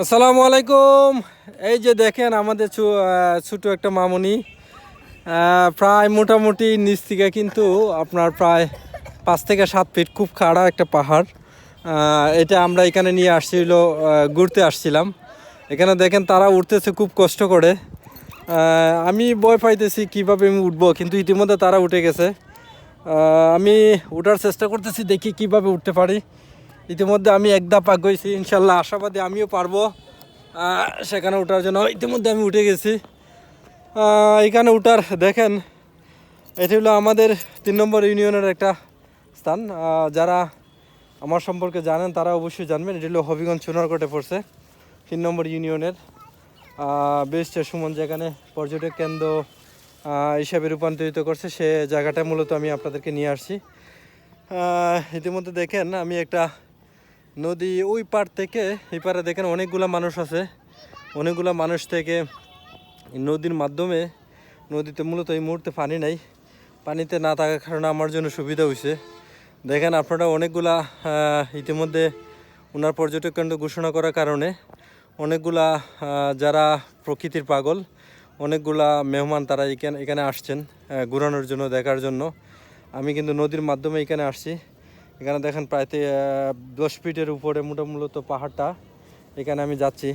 আসসালামু আলাইকুম। এই যে দেখেন আমাদের ছোট একটা মামুনি প্রায় মোটামুটি নিচ থেকে কিন্তু আপনার প্রায় 5 থেকে 7 ফিট খুব খাড়া একটা পাহাড়। এটা আমরা এখানে নিয়ে আসছিল, ঘুরতে আসছিলাম। এখানে দেখেন তারা উঠতেছে খুব কষ্ট করে। আমি ভয় পাইতেছি কীভাবে আমি উঠবো, কিন্তু ইতিমধ্যে তারা উঠে গেছে। আমি উঠার চেষ্টা করতেছি, দেখি কিভাবে উঠতে পারি। ইতিমধ্যে আমি এক ধাপ আগাইছি, ইনশাল্লাহ আশাবাদী আমিও পারবো সেখানে ওঠার জন্য। ইতিমধ্যে আমি উঠে গেছি। এখানে উঠার দেখেন, এটি হলো আমাদের 3 নম্বর ইউনিয়নের একটা স্থান। যারা আমার সম্পর্কে জানেন তারা অবশ্যই জানবেন, এটি হলো হবিগঞ্জ সোনারকোটে পড়ছে, 3 নম্বর ইউনিয়নের বেস্ট সুমন, যেখানে পর্যটক কেন্দ্র হিসাবে রূপান্তরিত করছে। সে জায়গাটা মূলত আমি আপনাদেরকে নিয়ে আসছি। ইতিমধ্যে দেখেন আমি একটা নদী, ওই পার থেকে এই পারে দেখেন অনেকগুলা মানুষ আছে। অনেকগুলা মানুষ থেকে নদীর মাধ্যমে, নদীতে মূলত এই মুহূর্তে পানি নাই, পানিতে না থাকার কারণে আমার জন্য সুবিধা হয়েছে। দেখেন আপনারা অনেকগুলা ইতিমধ্যে ওনার পর্যটক কেন্দ্র ঘোষণা করার কারণে অনেকগুলা যারা প্রকৃতির পাগল, অনেকগুলা মেহমান তারা এখানে আসছেন ঘোরানোর জন্য, দেখার জন্য। আমি কিন্তু নদীর মাধ্যমে এখানে আসছি। এখানে দেখেন প্রায় 10 ফিটের উপরে মূলত পাহাড়টা, এখানে আমি যাচ্ছি।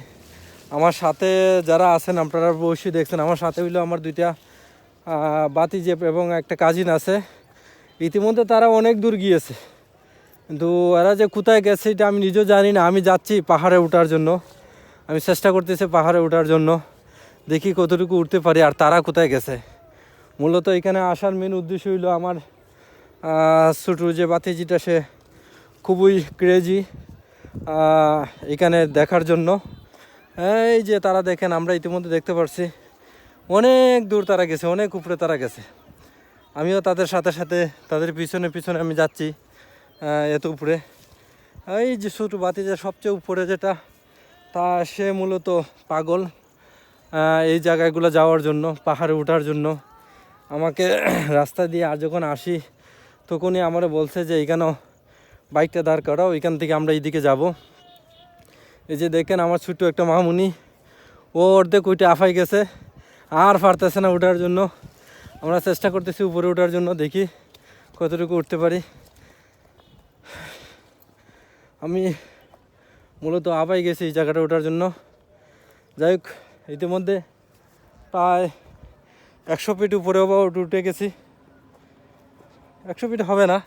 আমার সাথে যারা আছেন আপনারা অবশ্যই দেখছেন, আমার সাথে হইলো আমার 2টা বাতিজে এবং একটা কাজিন আছে। ইতিমধ্যে তারা অনেক দূর গিয়েছে, কিন্তু এরা যে কোথায় গেছে এটা আমি নিজেও জানি না। আমি যাচ্ছি পাহাড়ে ওঠার জন্য, আমি চেষ্টা করতেছি পাহাড়ে ওঠার জন্য, দেখি কতটুকু উঠতে পারি আর তারা কোথায় গেছে। মূলত এখানে আসার মেন উদ্দেশ্য হইলো আমার ছোটো যে বাতিজিটা, সে খুবই ক্রেজি এখানে দেখার জন্য। এই যে তারা দেখেন, আমরা ইতিমধ্যে দেখতে পাচ্ছি অনেক দূর তারা গেছে, অনেক উপরে তারা গেছে। আমিও তাদের সাথে সাথে তাদের পিছনে পিছনে আমি যাচ্ছি এত উপরে। এই যে ছোটো বাতিজা সবচেয়ে উপরে যেটা, তা সে মূলত পাগল এই জায়গাগুলো যাওয়ার জন্য, পাহাড়ে ওঠার জন্য। আমাকে রাস্তা দিয়ে আর যখন আসি তখনই আমারে বলছে যে এইখানেও বাইকটা দাঁড় করাও, ওইখান থেকে আমরা এইদিকে যাব। এই যে দেখেন আমার ছোট্ট একটা মামুনি, ও অর্ধেক ওইটা আফাই গেছে, আর পারতেছে না ওঠার জন্য। আমরা চেষ্টা করতেছি উপরে ওঠার জন্য, দেখি কতটুকু উঠতে পারি। আমি মূলত আফাই গেছি এই জায়গাটা ওঠার জন্য। যাই হোক, ইতিমধ্যে প্রায় 100 ফিট উপরেও উঠে গেছি। 100 ফিট হবে না,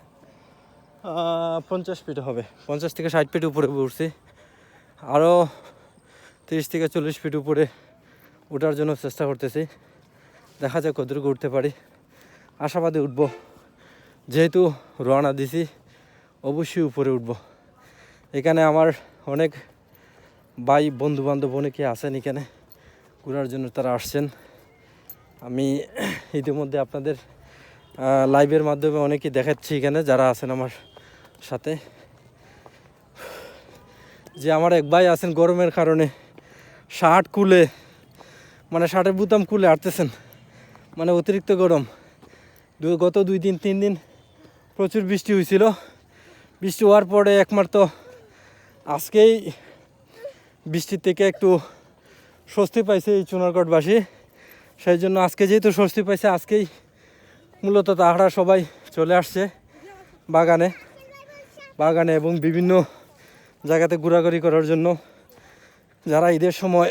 50 ফিট হবে, 50 থেকে 60 ফিট উপরে উঠছি। আরও 30 থেকে 40 ফিট উপরে ওঠার জন্য চেষ্টা করতেছি। দেখা যাক কতটুকু উঠতে পারি। আশাবাদী উঠব, যেহেতু রওনা দিছি অবশ্যই উপরে উঠব। এখানে আমার অনেক ভাই বন্ধু বান্ধব অনেকে আছেন এখানে ঘোরার জন্য, তারা আসছেন। আমি ইতিমধ্যে আপনাদের লাইভের মাধ্যমে অনেকেই দেখাচ্ছি এখানে যারা আছেন আমার সাথে। যে আমার এক ভাই আছেন গরমের কারণে শার্ট খুলে, মানে শার্টের বুতাম খুলে হাঁটতেছেন, মানে অতিরিক্ত গরম। গত 2-3 দিন প্রচুর বৃষ্টি হয়েছিল। বৃষ্টি হওয়ার পরে একমাত্র আজকেই বৃষ্টির থেকে একটু স্বস্তি পাইছে এই চুনারগড়বাসী। সেই জন্য আজকে যেহেতু স্বস্তি পাইছে, আজকেই মূলত তাহারা সবাই চলে আসছে বাগানে এবং বিভিন্ন জায়গাতে ঘোরাঘুরি করার জন্য। যারা ঈদের সময়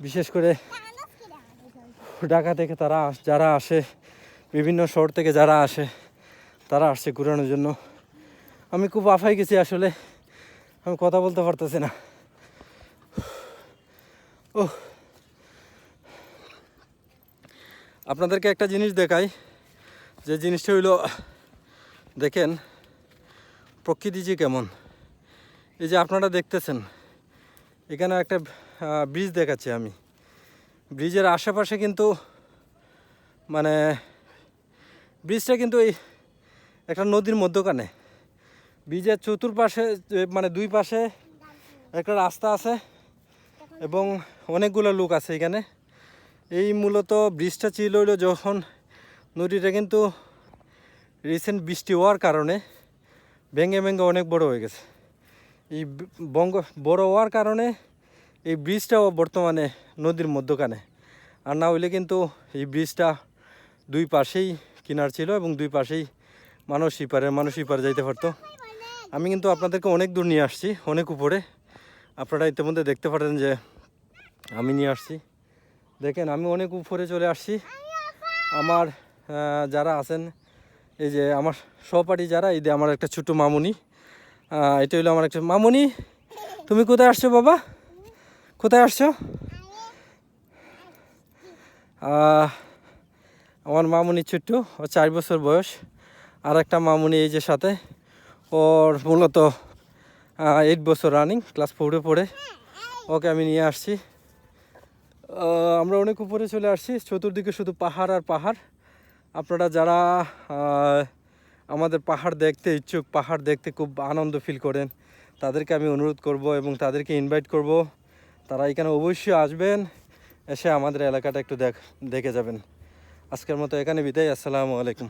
বিশেষ করে ঢাকা থেকে যারা আসে, বিভিন্ন শহর থেকে যারা আসে, তারা আসছে ঘোরানোর জন্য। আমি খুব আফাই গেছি, আসলে আমি কথা বলতে পারতেছি না। ও, আপনাদেরকে একটা জিনিস দেখাই, যে জিনিসটা হইল, দেখেন প্রকৃতি যে কেমন। এই যে আপনারা দেখতেছেন এখানে একটা ব্রিজ দেখাচ্ছি আমি। ব্রিজের আশেপাশে কিন্তু মানে ব্রিজটা কিন্তু এই একটা নদীর মধ্যখানে। ব্রিজের চতুর্পাশে মানে 2 পাশে একটা রাস্তা আছে এবং অনেকগুলো লোক আছে এখানে। এই মূলত ব্রিজটা ছিল হইলো যখন নদীটা কিন্তু রিসেন্ট বৃষ্টি হওয়ার কারণে ভেঙে অনেক বড় হয়ে গেছে। এই বড় হওয়ার কারণে এই ব্রিজটাও বর্তমানে নদীর মধ্যখানে, আর না হইলে কিন্তু এই ব্রিজটা দুই পাশেই কিনার ছিল এবং দুই পাশেই মানুষ ইপারে যাইতে পারতো। আমি কিন্তু আপনাদেরকে অনেক দূর নিয়ে আসছি, অনেক উপরে। আপনারা ইতিমধ্যে দেখতে পারেন যে আমি নিয়ে আসছি। দেখেন আমি অনেক উপরে চলে আসছি। আমার যারা আছেন, এই যে আমার সহপাঠী যারা, এই যে আমার একটা ছোটো মামুনি, এটা হলো আমার একটা মামুনি। তুমি কোথায় আসছো বাবা, কোথায় আসছো? আমার মামুনি ছোট্ট, ও 4 বছর বয়স। আর একটা মামুনি এই যে সাথে, ওর মূলত 8 বছর রানিং, ক্লাস 4-এ পড়ে। ওকে আমি নিয়ে আসছি। আমরা অনেক উপরে চলে আসছি, চতুর্দিকে শুধু পাহাড় আর পাহাড়। আপনারা যারা আমাদের পাহাড় দেখতে ইচ্ছুক, পাহাড় দেখতে খুব আনন্দ ফিল করেন, তাদেরকে আমি অনুরোধ করব এবং তাদেরকে ইনভাইট করব, তারা এখানে অবশ্যই আসবেন, এসে আমাদের এলাকাটা একটু দেখে যাবেন। আজকের মতো এখানে বিদায়। আসসালামু আলাইকুম।